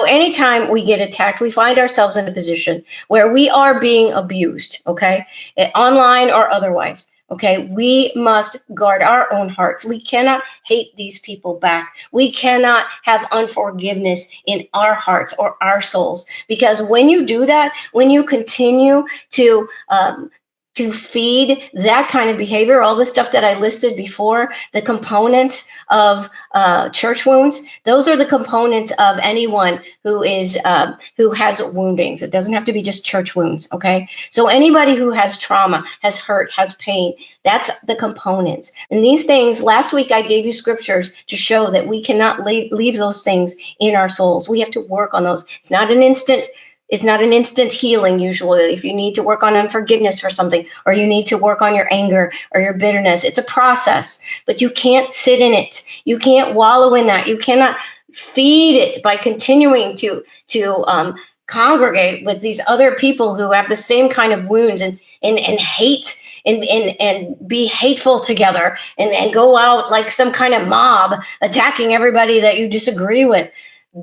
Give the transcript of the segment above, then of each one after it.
anytime we get attacked, we find ourselves in a position where we are being abused, okay, online or otherwise. Okay, we must guard our own hearts. We cannot hate these people back. We cannot have unforgiveness in our hearts or our souls. Because when you do that, when you continue to feed that kind of behavior, all the stuff that I listed before, the components of church wounds, those are the components of anyone who has woundings. It doesn't have to be just church wounds, okay? So anybody who has trauma, has hurt, has pain, that's the components. And these things, last week I gave you scriptures to show that we cannot leave those things in our souls. We have to work on those. It's not an instant healing usually. If you need to work on unforgiveness for something, or you need to work on your anger or your bitterness, it's a process, but you can't sit in it. You can't wallow in that. You cannot feed it by continuing to congregate with these other people who have the same kind of wounds and hate and be hateful together and go out like some kind of mob attacking everybody that you disagree with.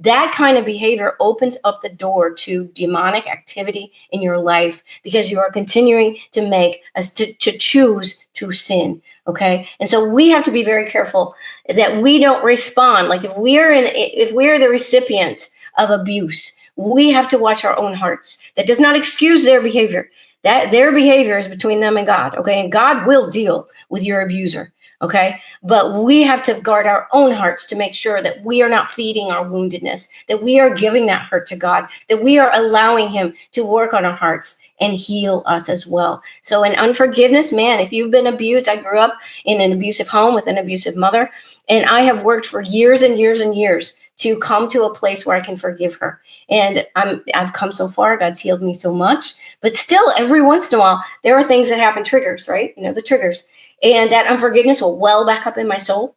That kind of behavior opens up the door to demonic activity in your life, because you are continuing to choose to sin. Okay. And so we have to be very careful that we don't respond. Like if we are the recipient of abuse, we have to watch our own hearts. That does not excuse their behavior. That their behavior is between them and God. Okay. And God will deal with your abuser. Okay. But we have to guard our own hearts to make sure that we are not feeding our woundedness, that we are giving that hurt to God, that we are allowing him to work on our hearts and heal us as well. So in unforgiveness, man, if you've been abused, I grew up in an abusive home with an abusive mother, and I have worked for years and years and years to come to a place where I can forgive her. And I've come so far. God's healed me so much, but still every once in a while, there are things that happen, triggers, right? You know, the triggers. And that unforgiveness will well back up in my soul.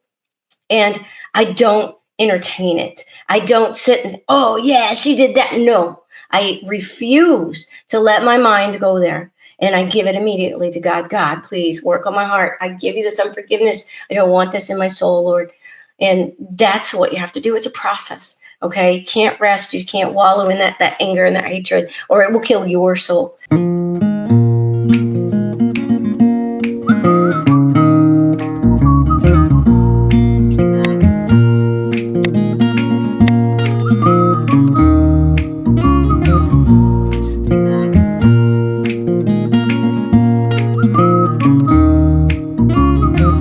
And I don't entertain it. I don't sit and, oh yeah, she did that. No, I refuse to let my mind go there. And I give it immediately to God. God, please work on my heart. I give you this unforgiveness. I don't want this in my soul, Lord. And that's what you have to do. It's a process. Okay. You can't rest. You can't wallow in that anger and that hatred, or it will kill your soul.